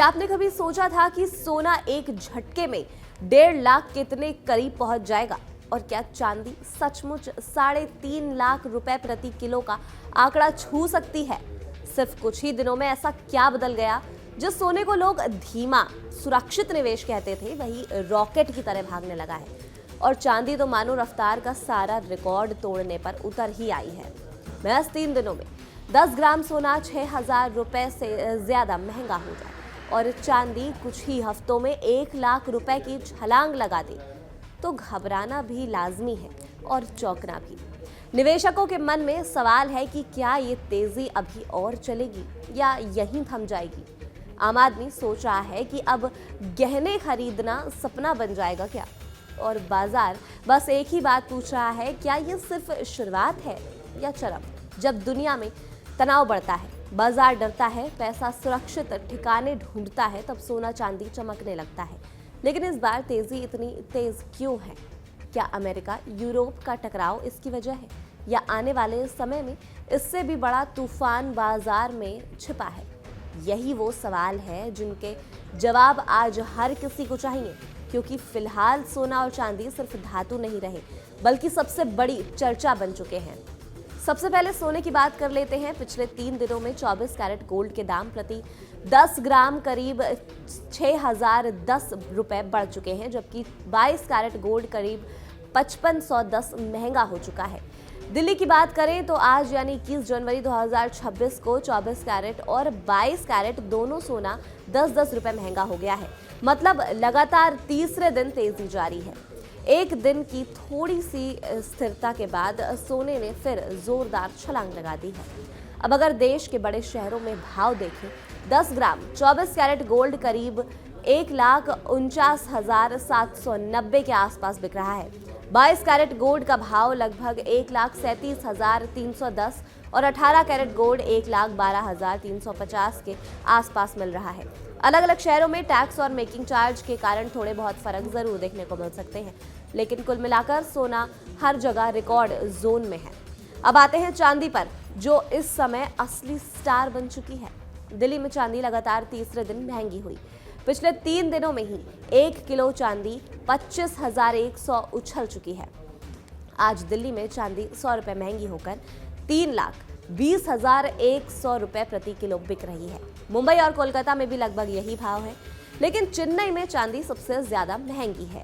क्या आपने कभी सोचा था कि सोना एक झटके में 1.5 लाख के इतने करीब पहुंच जाएगा? और क्या चांदी सचमुच 3.5 लाख रुपए प्रति किलो का आंकड़ा छू सकती है? सिर्फ कुछ ही दिनों में ऐसा क्या बदल गया? जिस सोने को लोग धीमा सुरक्षित निवेश कहते थे, वही रॉकेट की तरह भागने लगा है। और चांदी तो मानो रफ्तार का सारा रिकॉर्ड तोड़ने पर उतर ही आई है। महज 3 दिनों में 10 ग्राम सोना 6,000 रुपए से ज्यादा महंगा हो जाए और चांदी कुछ ही हफ्तों में 1 लाख रुपए की छलांग लगा दी, तो घबराना भी लाजमी है और चौंकना भी। निवेशकों के मन में सवाल है कि क्या ये तेजी अभी और चलेगी या यहीं थम जाएगी? आम आदमी सोच रहा है कि अब गहने खरीदना सपना बन जाएगा क्या? और बाजार बस एक ही बात पूछ रहा है, क्या ये सिर्फ शुरुआत है या चरम? जब दुनिया में तनाव बढ़ता है, बाजार डरता है, पैसा सुरक्षित ठिकाने ढूंढता है, तब सोना चांदी चमकने लगता है। लेकिन इस बार तेजी इतनी तेज क्यों है? क्या अमेरिका यूरोप का टकराव इसकी वजह है, या आने वाले समय में इससे भी बड़ा तूफान बाजार में छिपा है? यही वो सवाल है जिनके जवाब आज हर किसी को चाहिए, क्योंकि फिलहाल सोना और चांदी सिर्फ धातु नहीं रहे, बल्कि सबसे बड़ी चर्चा बन चुके हैं। सबसे पहले सोने की बात कर लेते हैं। पिछले 3 दिनों में 24 कैरेट गोल्ड के दाम प्रति 10 ग्राम करीब 6,010 रुपए बढ़ चुके हैं, जबकि 22 कैरेट गोल्ड करीब 5510 महंगा हो चुका है। दिल्ली की बात करें तो आज यानी 21 जनवरी 2026 को 24 कैरेट और 22 कैरेट दोनों सोना 10-10 रुपए महंगा हो गया है। मतलब लगातार तीसरे दिन तेजी जारी है। एक दिन की थोड़ी सी स्थिरता के बाद सोने ने फिर जोरदार छलांग लगा दी है। अब अगर देश के बड़े शहरों में भाव देखें, 10 ग्राम 24 कैरेट गोल्ड करीब 1,49,790 के आसपास बिक रहा है। 22 कैरेट गोल्ड का भाव लगभग 1,37,310 और 18 कैरेट गोल्ड 1,12,350 के आसपास मिल रहा है। अलग अलग शहरों में टैक्स और मेकिंग चार्ज के कारण थोड़े बहुत फर्क जरूर देखने को मिल सकते हैं, लेकिन कुल मिलाकर सोना हर जगह रिकॉर्ड जोन में है। अब आते हैं चांदी पर, जो इस समय असली स्टार बन चुकी है। दिल्ली में चांदी लगातार तीसरे दिन महंगी हुई। पिछले 3 दिनों में ही 1 किलो चांदी 25,100 उछल चुकी है। आज दिल्ली में चांदी 100 रुपए महंगी होकर 3,20,100 रुपए प्रति किलो बिक रही है। मुंबई और कोलकाता में भी लगभग यही भाव है, लेकिन चेन्नई में चांदी सबसे ज्यादा महंगी है।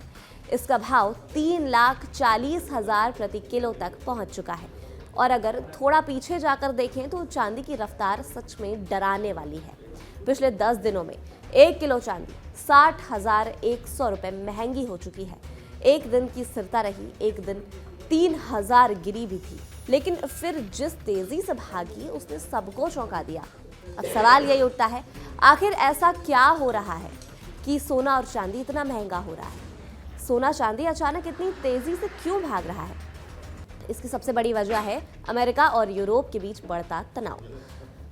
इसका भाव 3,40,000 प्रति किलो तक पहुंच चुका है। और अगर थोड़ा पीछे जाकर देखें तो चांदी की रफ्तार सच में डराने वाली है। पिछले 10 दिनों में 1 किलो चांदी 60,100 रुपए महंगी हो चुकी है। एक दिन की स्थिरता रही, एक दिन 3,000 गिरी भी थी, लेकिन फिर जिस तेजी से भागी उसने सबको चौंका दिया। अब सवाल यही उठता है, आखिर ऐसा क्या हो रहा है कि सोना और चांदी इतना महंगा हो रहा है? सोना चांदी अचानक इतनी तेजी से क्यों भाग रहा है? इसकी सबसे बड़ी वजह है अमेरिका और यूरोप के बीच बढ़ता तनाव।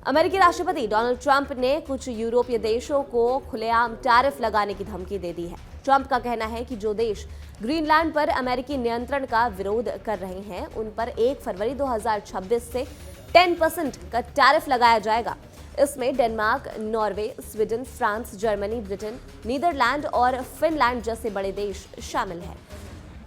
अमेरिकी राष्ट्रपति डोनाल्ड ट्रंप ने कुछ यूरोपीय देशों को खुलेआम टैरिफ लगाने की धमकी दे दी है। ट्रंप का कहना है कि जो देश ग्रीनलैंड पर अमेरिकी नियंत्रण का विरोध कर रहे हैं, उन पर 1 फरवरी 2026 से 10% का टैरिफ लगाया जाएगा। इसमें Denmark, Norway, Sweden, France, Germany, Britain, Netherland और फिनलैंड जैसे बड़े देश शामिल हैं।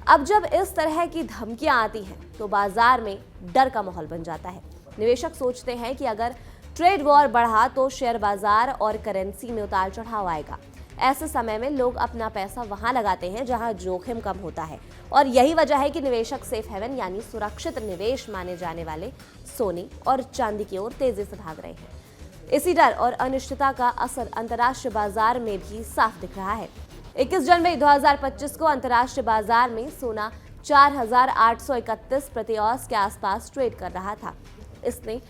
अब जब इस तरह की धमकियां आती हैं तो बाजार में डर का माहौल बन जाता है। निवेशक सोचते हैं कि अगर ट्रेड वॉर बढ़ा तो शेयर बाजार और करेंसी में उतार चढ़ाव आएगा। ऐसे समय में लोग अपना पैसा वहां लगाते हैं जहां जोखिम कम होता है, और यही वजह है कि निवेशक सेफ हेवन यानी सुरक्षित निवेश माने जाने वाले सोने और चांदी की ओर तेजी से भाग रहे हैं। इसी डर और अनिश्चितता का असर अंतर्राष्ट्रीय बाजार में भी साफ दिख रहा है। 21 जनवरी 2025 को अंतर्राष्ट्रीय बाजार में सोना 4,831 प्रति औंस के आसपास ट्रेड कर रहा था। इसने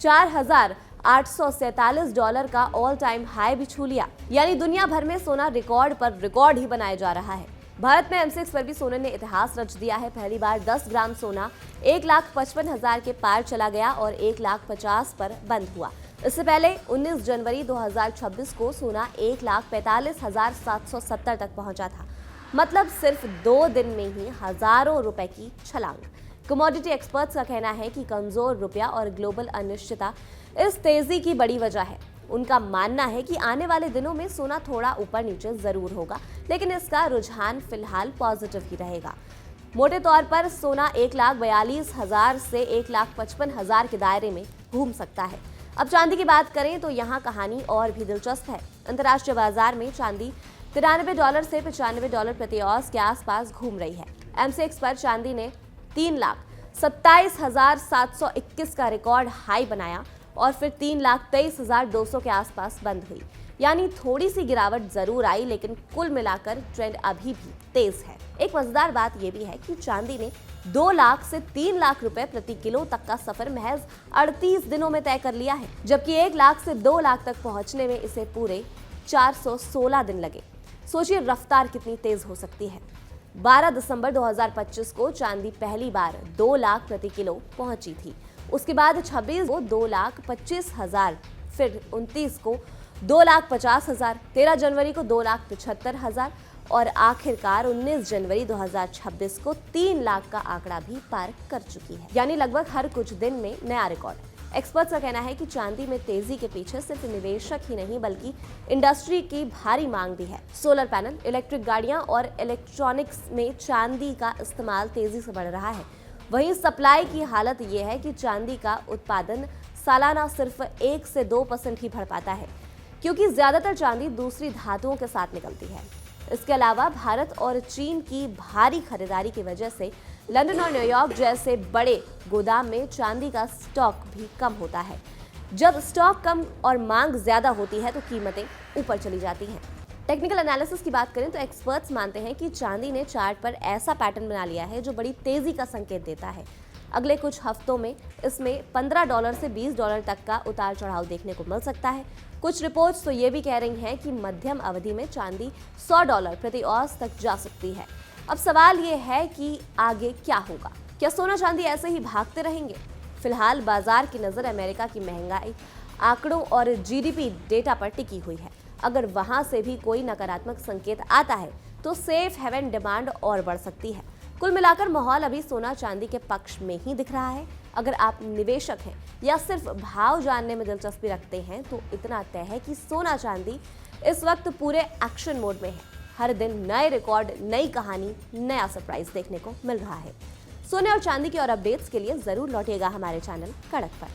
4,847 डॉलर का ऑल टाइम हाई भी छू लिया। यानी दुनिया भर में सोना रिकॉर्ड पर रिकॉर्ड ही बनाया जा रहा है। भारत में एमसीएक्स पर भी सोने ने इतिहास रच दिया है। पहली बार 10 ग्राम सोना 1,55,000 के पार चला गया और 1,50,000 पर बंद हुआ। इससे पहले 19 जनवरी 2026 को सोना 1,45,770 तक पहुंचा था। मतलब सिर्फ 2 दिन में ही हजारों रुपए की छलांग। कमोडिटी एक्सपर्ट्स का कहना है कि कमजोर रुपया और ग्लोबल अनिश्चितता इस तेजी की बड़ी वजह है। उनका मानना है कि आने वाले दिनों में सोना थोड़ा ऊपर नीचे जरूर होगा, लेकिन इसका रुझान फिलहाल पॉजिटिव ही रहेगा। मोटे तौर पर सोना 1,42,000 से 1,55,000 के दायरे में घूम सकता है। अब चांदी की बात करें तो यहाँ कहानी और भी दिलचस्प है। अंतर्राष्ट्रीय बाजार में चांदी $93 से $95 प्रति औंस के आसपास घूम रही है। एमसीएक्स पर चांदी ने 3,27,721 का रिकॉर्ड हाई बनाया और फिर 3,23,200 के आसपास बंद हुई। यानी थोड़ी सी गिरावट जरूर आई, लेकिन कुल मिलाकर ट्रेंड अभी भी तेज है। एक मजेदार बात यह भी है कि चांदी ने 2 लाख से 3 लाख रुपए प्रति किलो तक का सफर महज 38 दिनों में तय कर लिया है, जबकि 1 लाख से 2 लाख तक पहुंचने में इसे पूरे 416 दिन लगे। सोचिए रफ्तार कितनी तेज हो सकती है। 12 दिसंबर 2025 को चांदी पहली बार 2 लाख प्रति किलो पहुंची थी। उसके बाद 26 को 2,25,000, फिर 29 को 2,50,000, 13 जनवरी को 2,75,000 और आखिरकार 19 जनवरी 2026 को 3 लाख का आंकड़ा भी पार कर चुकी है। यानी लगभग हर कुछ दिन में नया रिकॉर्ड। एक्सपर्ट्स का कहना है कि चांदी में तेजी के पीछे सिर्फ निवेशक ही नहीं बल्कि इंडस्ट्री की भारी मांग भी है। सोलर पैनल, इलेक्ट्रिक गाड़ियां और इलेक्ट्रॉनिक्स में चांदी का इस्तेमाल तेजी से बढ़ रहा है। वहीं सप्लाई की हालत यह है कि चांदी का उत्पादन सालाना सिर्फ 1 से 2% ही बढ़ पाता है, क्योंकि ज्यादातर चांदी दूसरी धातुओं के साथ निकलती है। इसके अलावा भारत और चीन की भारी खरीदारी की वजह से लंदन और न्यूयॉर्क जैसे बड़े गोदाम में चांदी का स्टॉक भी कम होता है। जब स्टॉक कम और मांग ज्यादा होती है तो कीमतें ऊपर चली जाती हैं। टेक्निकल एनालिसिस की बात करें तो एक्सपर्ट्स मानते हैं कि चांदी ने चार्ट पर ऐसा पैटर्न बना लिया है जो बड़ी तेजी का संकेत देता है। अगले कुछ हफ्तों में इसमें $15 से $20 तक का उतार चढ़ाव देखने को मिल सकता है। कुछ रिपोर्ट्स तो ये भी कह रही हैं कि मध्यम अवधि में चांदी $100 प्रति औंस तक जा सकती है। अब सवाल ये है कि आगे क्या होगा? क्या सोना चांदी ऐसे ही भागते रहेंगे? फिलहाल बाजार की नजर अमेरिका की महंगाई आंकड़ों और जीडीपी डेटा पर टिकी हुई है। अगर वहां से भी कोई नकारात्मक संकेत आता है तो सेफ हेवन डिमांड और बढ़ सकती है। कुल मिलाकर माहौल अभी सोना चांदी के पक्ष में ही दिख रहा है। अगर आप निवेशक हैं या सिर्फ भाव जानने में दिलचस्पी रखते हैं तो इतना तय है कि सोना चांदी इस वक्त पूरे एक्शन मोड में है। हर दिन नए रिकॉर्ड, नई कहानी, नया सरप्राइज देखने को मिल रहा है। सोने और चांदी की और अपडेट्स के लिए जरूर लौटिएगा हमारे चैनल कड़क पर।